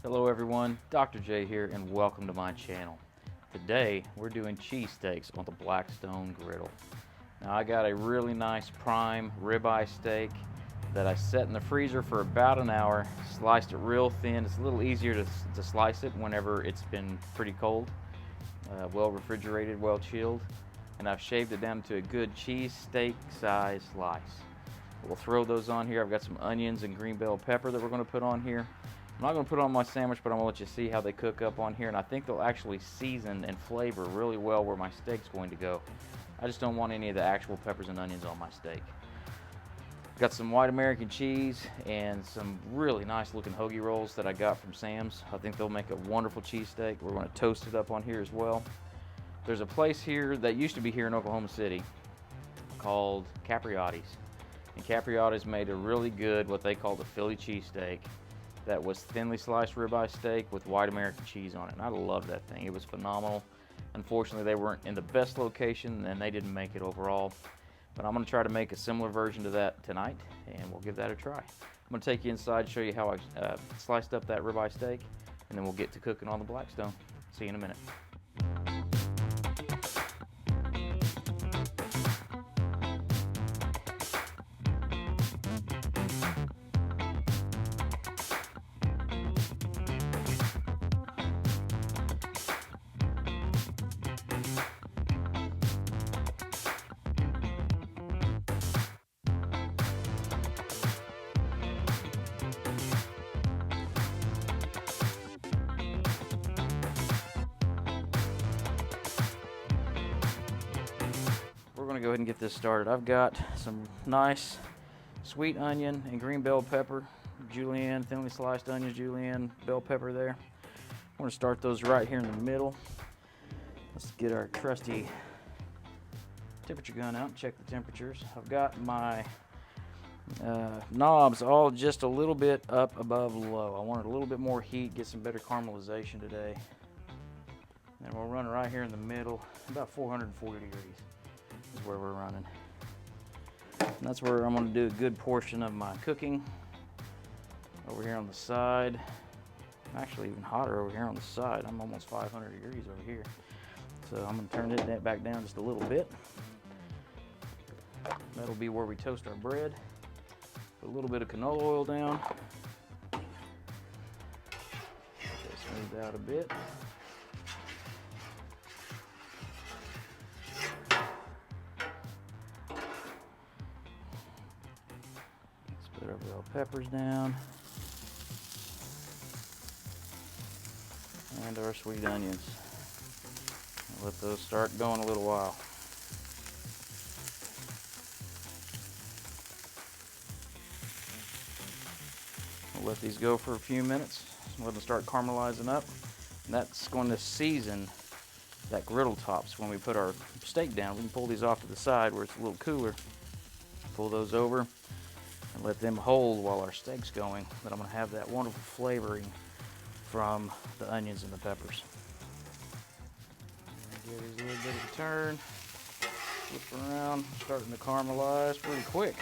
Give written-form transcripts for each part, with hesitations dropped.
Hello everyone, Dr. J here and welcome to my channel. Today we're doing cheesesteaks on the Blackstone Griddle. Now I got a really nice prime ribeye steak that I set in the freezer for about an hour, sliced it real thin. It's a little easier to slice it whenever it's been pretty cold, well refrigerated, well chilled, and I've shaved it down to a good cheesesteak size slice. We'll throw those on here. I've got some onions and green bell pepper that we're going to put on here. I'm not going to put it on my sandwich, but I'm going to let you see how they cook up on here, and I think they'll actually season and flavor really well where my steak's going to go. I just don't want any of the actual peppers and onions on my steak. Got some white American cheese and some really nice looking hoagie rolls that I got from Sam's. I think they'll make a wonderful cheesesteak. We're going to toast it up on here as well. There's a place here that used to be here in Oklahoma City called Capriotti's. And Capriotti's made a really good, what they call the Philly cheesesteak. That was thinly sliced ribeye steak with white American cheese on it, and I love that thing. It was phenomenal. Unfortunately, they weren't in the best location, and they didn't make it overall. But I'm going to try to make a similar version to that tonight, and we'll give that a try. I'm going to take you inside, show you how I sliced up that ribeye steak, and then we'll get to cooking on the Blackstone. See you in a minute. We're going to go ahead and get this started. I've got some nice sweet onion and green bell pepper, julienne, thinly sliced onions, julienne, bell pepper there. I'm going to start those right here in the middle. Let's get our trusty temperature gun out and check the temperatures. I've got my knobs all just a little bit up above low. I wanted a little bit more heat, get some better caramelization today. And we'll run it right here in the middle, about 440 degrees. Is where we're running. And that's where I'm going to do a good portion of my cooking. Over here on the side, actually even hotter over here on the side. I'm almost 500 degrees over here. So I'm going to turn it back down just a little bit. That'll be where we toast our bread. Put a little bit of canola oil down. Smooth out a bit. Put our bell peppers down, and our sweet onions. Let those start going a little while. We'll let these go for a few minutes. Let them start caramelizing up. And that's going to season that griddle tops. When we put our steak down, we can pull these off to the side where it's a little cooler. Pull those over and let them hold while our steak's going, but I'm going to have that wonderful flavoring from the onions and the peppers. Give these a little bit of a turn, flip around, starting to caramelize pretty quick.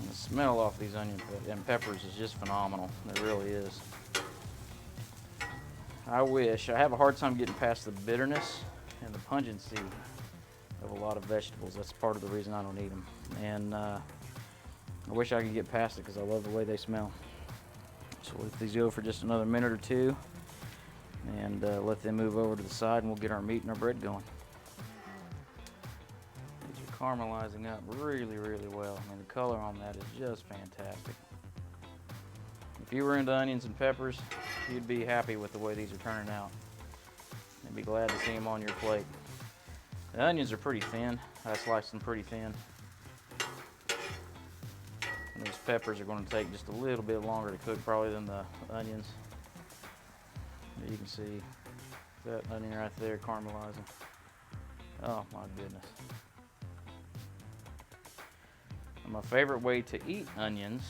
The smell off these onions and peppers is just phenomenal. It really is. I have a hard time getting past the bitterness and the pungency of a lot of vegetables. That's part of the reason I don't eat them. And I wish I could get past it because I love the way they smell. So let these go for just another minute or two and let them move over to the side, and we'll get our meat and our bread going. Caramelizing up really, really well. I mean, the color on that is just fantastic. If you were into onions and peppers, you'd be happy with the way these are turning out. You'd be glad to see them on your plate. The onions are pretty thin. I sliced them pretty thin. And these peppers are going to take just a little bit longer to cook probably than the onions. You can see that onion right there caramelizing. Oh my goodness. My favorite way to eat onions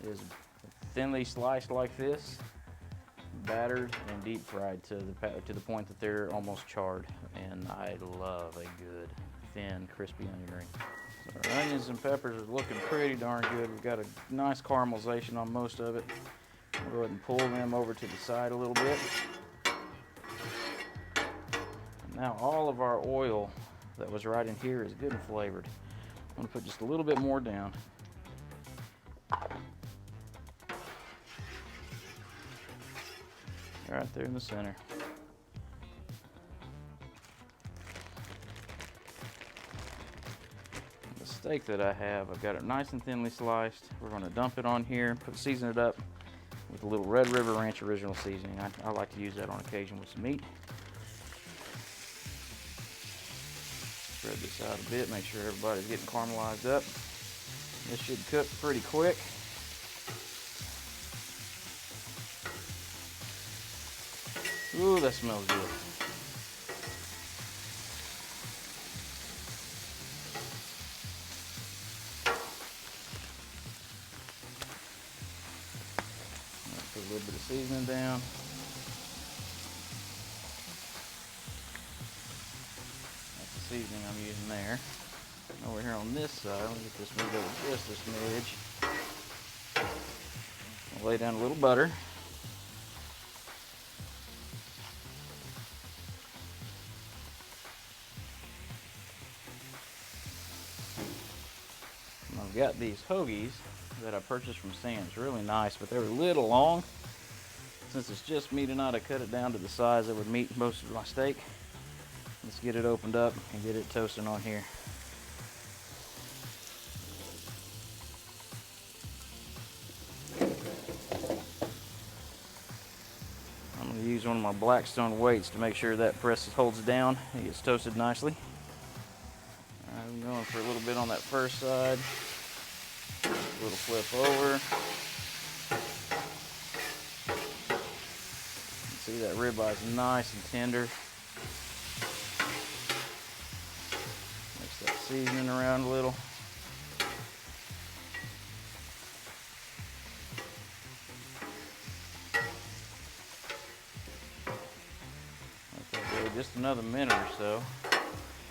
is thinly sliced like this, battered and deep fried to the point that they're almost charred. And I love a good, thin, crispy onion ring. So our onions and peppers are looking pretty darn good. We've got a nice caramelization on most of it. We'll go ahead and pull them over to the side a little bit. And now all of our oil that was right in here is good and flavored. I'm going to put just a little bit more down. Right there in the center. The steak that I have, I've got it nice and thinly sliced. We're going to dump it on here, season it up with a little Red River Ranch original seasoning. I like to use that on occasion with some meat. Spread this out a bit, make sure everybody's getting caramelized up. This should cook pretty quick. Ooh, that smells good. Put a little bit of seasoning down. That's the seasoning I'm using there. Over here on this side, let me get this moved over just a smidge. I'll lay down a little butter. I've got these hoagies that I purchased from Sam's, really nice, but they're a little long. Since it's just me tonight, I cut it down to the size that would meet most of my steak. Let's get it opened up and get it toasting on here. I'm going to use one of my Blackstone weights to make sure that press holds down and gets toasted nicely. I'm going for a little bit on that first side. A little flip over. See, that ribeye is nice and tender. Mix that seasoning around a little. Let that go just another minute or so.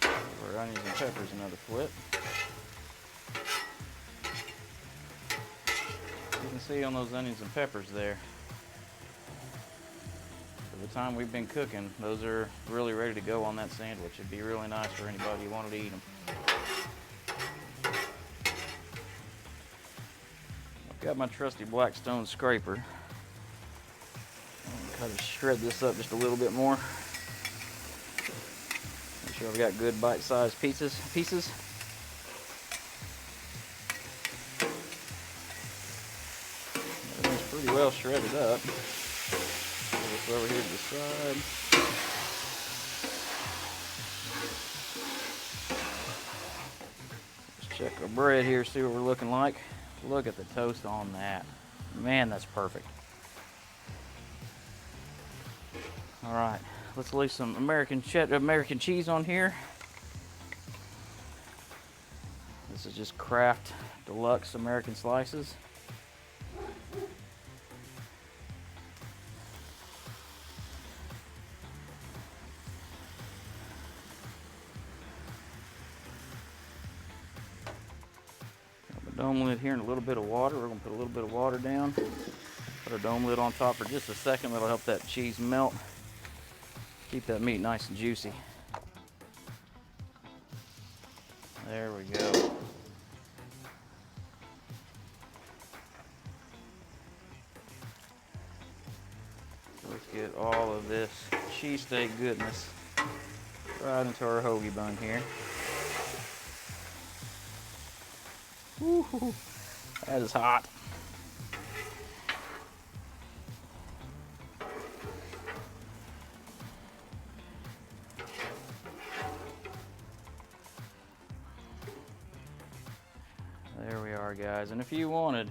Give our onions and peppers another flip. You can see on those onions and peppers there, for the time we've been cooking, those are really ready to go on that sandwich. It'd be really nice for anybody who wanted to eat them. I've got my trusty Blackstone scraper. I'm going to shred this up just a little bit more. Make sure I've got good bite-sized pieces. Everything's pretty well shredded up. Put this over here to the side. Let's check our bread here, see what we're looking like. Look at the toast on that. Man, that's perfect. All right, let's lay some American cheese on here. This is just Kraft Deluxe American slices. Dome lid here and a little bit of water. We're going to put a little bit of water down. Put our dome lid on top for just a second. That'll help that cheese melt. Keep that meat nice and juicy. There we go. So let's get all of this cheesesteak goodness right into our hoagie bun here. Woo-hoo. That is hot. There we are, guys. And if you wanted,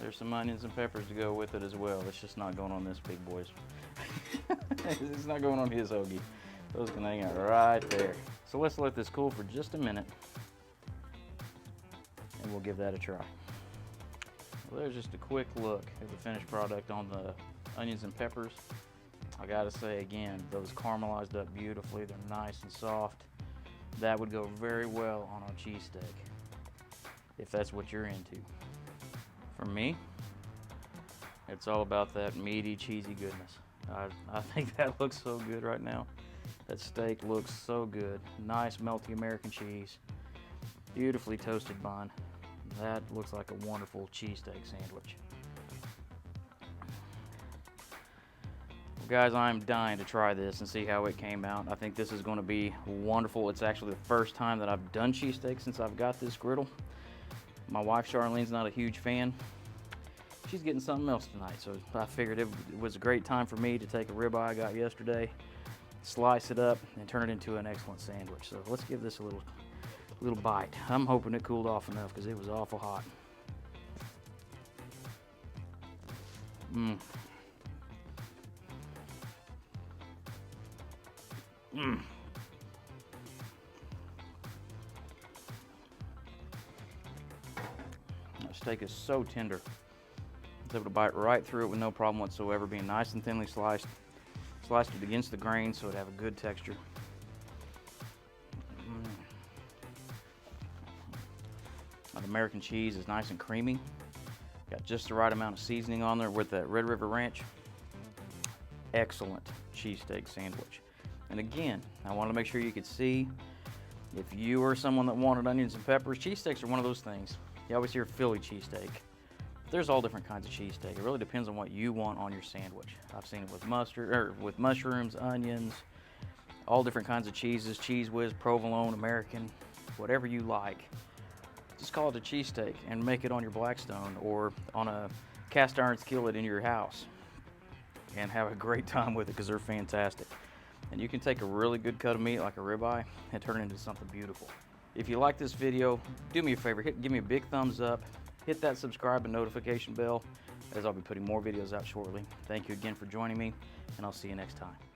there's some onions and peppers to go with it as well. It's just not going on this big boy's. It's not going on his hoagie. Those can hang out right there. So let's let this cool for just a minute. And we'll give that a try. Well, there's just a quick look at the finished product on the onions and peppers. I gotta say again, those caramelized up beautifully. They're nice and soft. That would go very well on a cheesesteak, if that's what you're into. For me, it's all about that meaty, cheesy goodness. I think that looks so good right now. That steak looks so good. Nice melty American cheese, beautifully toasted bun. That looks like a wonderful cheesesteak sandwich. Well, guys, I'm dying to try this and see how it came out. I think this is going to be wonderful. It's actually the first time that I've done cheesesteak since I've got this griddle. My wife Charlene's not a huge fan. She's getting something else tonight, so I figured it was a great time for me to take a ribeye I got yesterday, slice it up, and turn it into an excellent sandwich. So let's give this a little bite. I'm hoping it cooled off enough because it was awful hot. That steak is so tender. I was able to bite right through it with no problem whatsoever, being nice and thinly sliced. Sliced it against the grain so it'd have a good texture. The American cheese is nice and creamy. Got just the right amount of seasoning on there with that Red River Ranch. Excellent cheesesteak sandwich. And again, I wanted to make sure you could see, if you are someone that wanted onions and peppers, cheesesteaks are one of those things. You always hear Philly cheesesteak. There's all different kinds of cheesesteak. It really depends on what you want on your sandwich. I've seen it with mustard, or with mushrooms, onions, all different kinds of cheeses, cheese whiz, provolone, American, whatever you like. Just call it a cheesesteak and make it on your Blackstone or on a cast iron skillet in your house and have a great time with it because they're fantastic. And you can take a really good cut of meat like a ribeye and turn it into something beautiful. If you like this video, do me a favor, give me a big thumbs up, hit that subscribe and notification bell, as I'll be putting more videos out shortly. Thank you again for joining me, and I'll see you next time.